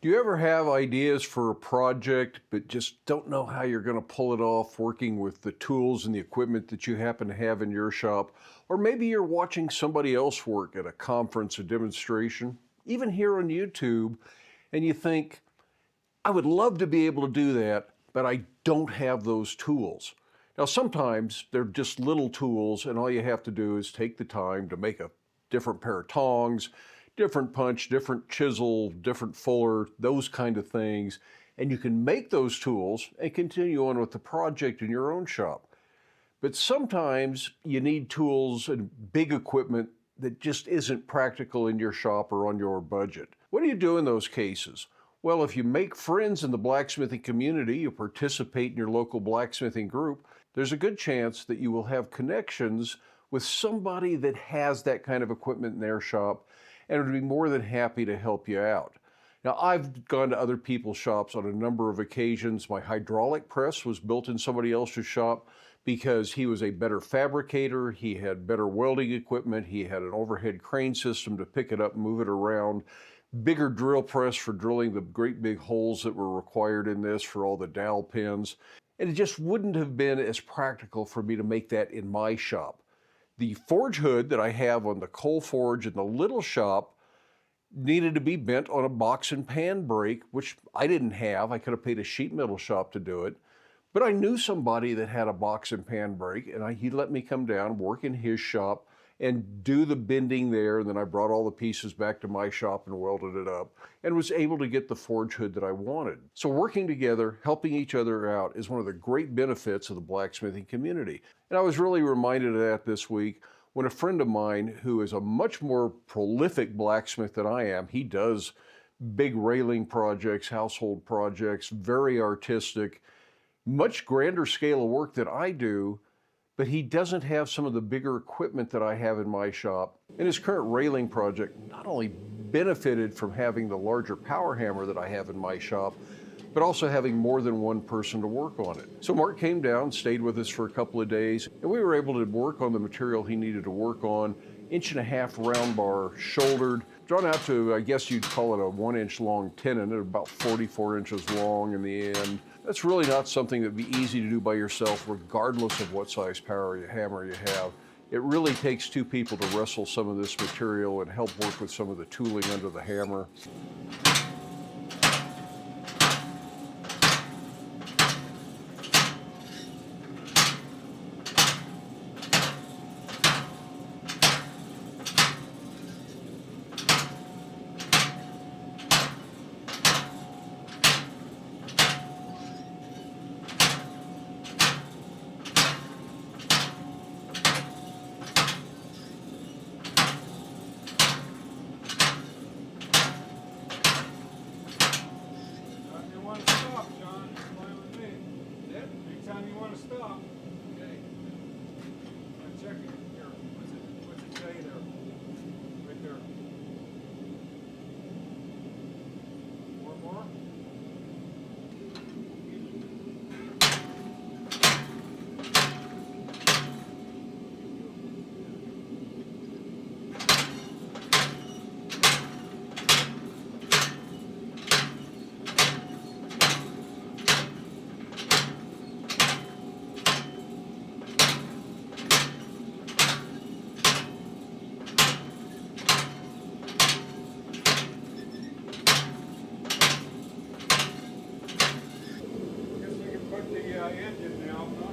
Do you ever have ideas for a project, but just don't know how you're going to pull it off working with the tools and the equipment that you happen to have in your shop? Or maybe you're watching somebody else work at a conference or demonstration, even here on YouTube, and you think, I would love to be able to do that, but I don't have those tools. Now, sometimes they're just little tools, and all you have to do is take the time to make a different pair of tongs, different punch, different chisel, different fuller, those kind of things. And you can make those tools and continue on with the project in your own shop. But sometimes you need tools and big equipment that just isn't practical in your shop or on your budget. What do you do in those cases? Well, if you make friends in the blacksmithing community, you participate in your local blacksmithing group, there's a good chance that you will have connections with somebody that has that kind of equipment in their shop and would be more than happy to help you out. Now, I've gone to other people's shops on a number of occasions. My hydraulic press was built in somebody else's shop because he was a better fabricator, he had better welding equipment, he had an overhead crane system to pick it up and move it around, bigger drill press for drilling the great big holes that were required in this for all the dowel pins. And it just wouldn't have been as practical for me to make that in my shop. The forge hood that I have on the coal forge in the little shop needed to be bent on a box and pan brake, which I didn't have. I could have paid a sheet metal shop to do it. But I knew somebody that had a box and pan brake, and he let me come down, work in his shop, and do the bending there. And then I brought all the pieces back to my shop and welded it up and was able to get the forge hood that I wanted. So working together, helping each other out is one of the great benefits of the blacksmithing community. And I was really reminded of that this week when a friend of mine who is a much more prolific blacksmith than I am, he does big railing projects, household projects, very artistic, much grander scale of work than I do, but he doesn't have some of the bigger equipment that I have in my shop. And his current railing project not only benefited from having the larger power hammer that I have in my shop, but also having more than one person to work on it. So Mark came down, stayed with us for a couple of days, and we were able to work on the material he needed to work on, 1.5-inch round bar, shouldered, drawn out to, I guess you'd call it a 1-inch long tenon, at about 44 inches long in the end. That's really not something that'd be easy to do by yourself, regardless of what size hammer you have. It really takes two people to wrestle some of this material and help work with some of the tooling under the hammer. Anytime you want to stop. Okay. I'm checking here. What's it say there? Right there. More? Engine now, huh?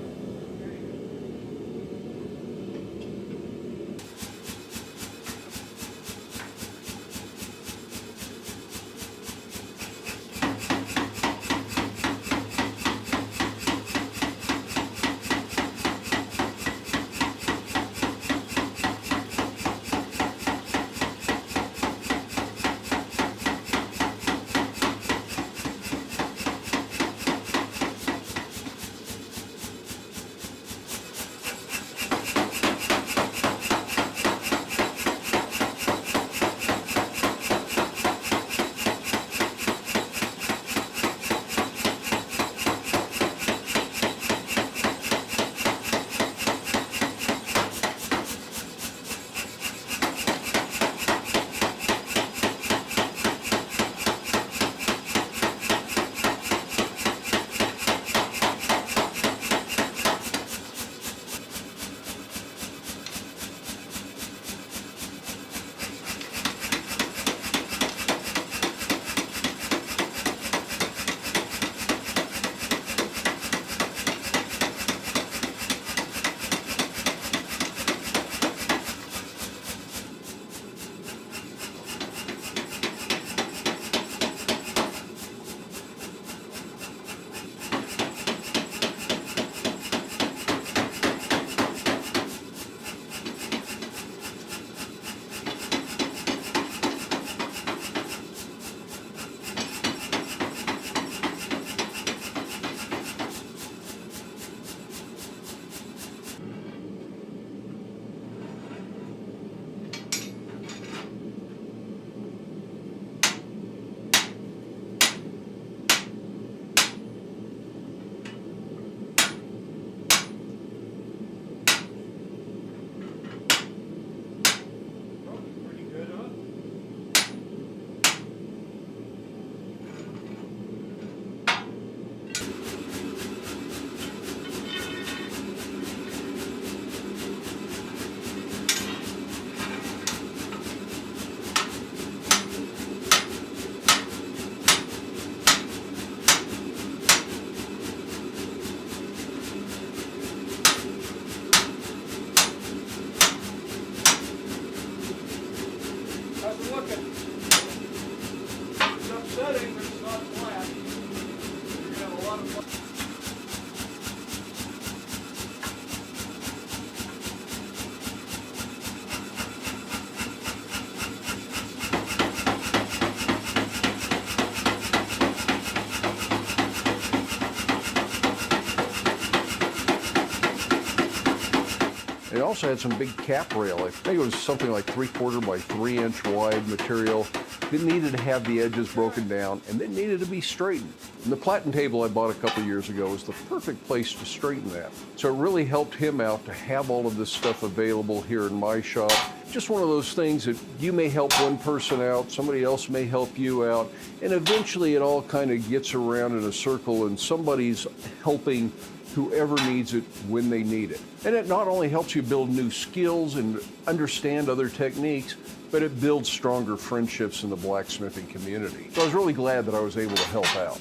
also had some big cap rail. I think it was something like 3/4 by 3-inch wide material that needed to have the edges broken down and then needed to be straightened. And the platen table I bought a couple years ago was the perfect place to straighten that. So it really helped him out to have all of this stuff available here in my shop. Just one of those things that you may help one person out, somebody else may help you out, and eventually it all kind of gets around in a circle and somebody's helping whoever needs it when they need it. And it not only helps you build new skills and understand other techniques, but it builds stronger friendships in the blacksmithing community. So I was really glad that I was able to help out.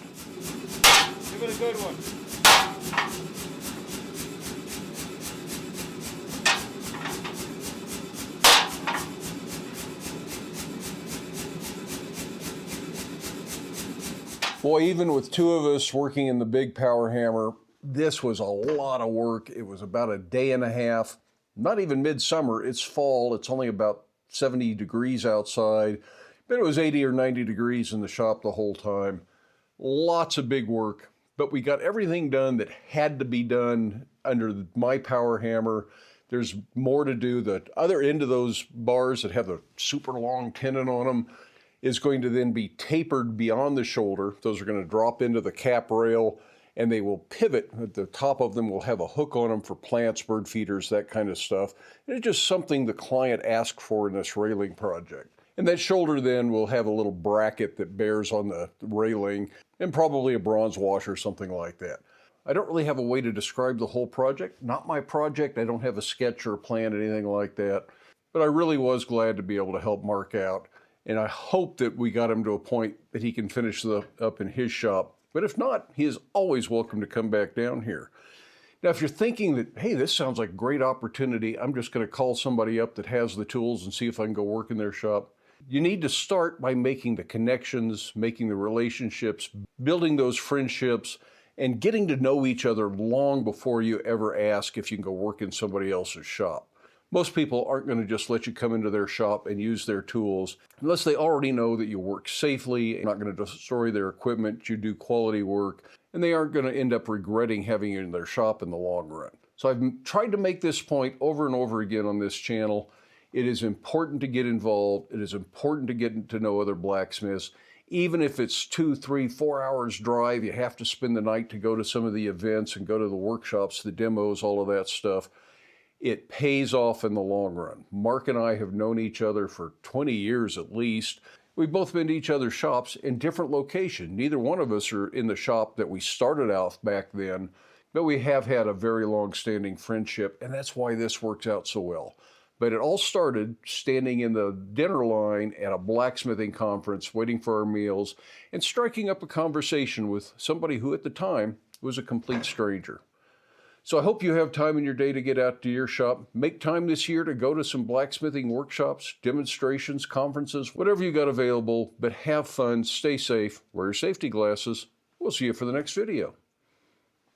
Give it a good one. Boy, even with two of us working in the big power hammer, this was a lot of work. It was about a day and a half, not even midsummer, it's fall. It's only about 70 degrees outside, but it was 80 or 90 degrees in the shop the whole time. Lots of big work, but we got everything done that had to be done under my power hammer. There's more to do. The other end of those bars that have the super long tenon on them is going to then be tapered beyond the shoulder. Those are going to drop into the cap rail and they will pivot. At the top of them will have a hook on them for plants, bird feeders, that kind of stuff. And it's just something the client asked for in this railing project. And that shoulder then will have a little bracket that bears on the railing and probably a bronze wash or something like that. I don't really have a way to describe the whole project. Not my project. I don't have a sketch or a plan, anything like that. But I really was glad to be able to help Mark out. And I hope that we got him to a point that he can finish up in his shop. But if not, he is always welcome to come back down here. Now, if you're thinking that, hey, this sounds like a great opportunity, I'm just going to call somebody up that has the tools and see if I can go work in their shop. You need to start by making the connections, making the relationships, building those friendships, and getting to know each other long before you ever ask if you can go work in somebody else's shop. Most people aren't going to just let you come into their shop and use their tools unless they already know that you work safely, you're not going to destroy their equipment, you do quality work, and they aren't going to end up regretting having you in their shop in the long run. So I've tried to make this point over and over again on this channel. It is important to get involved. It is important to get to know other blacksmiths. Even if it's 2, 3, 4 hours drive, you have to spend the night to go to some of the events and go to the workshops, the demos, all of that stuff. It pays off in the long run. Mark and I have known each other for 20 years at least. We've both been to each other's shops in different locations. Neither one of us are in the shop that we started out back then, but we have had a very long-standing friendship, and that's why this works out so well. But it all started standing in the dinner line at a blacksmithing conference, waiting for our meals, and striking up a conversation with somebody who at the time was a complete stranger. So I hope you have time in your day to get out to your shop. Make time this year to go to some blacksmithing workshops, demonstrations, conferences, whatever you got available, but have fun, stay safe, wear your safety glasses. We'll see you for the next video.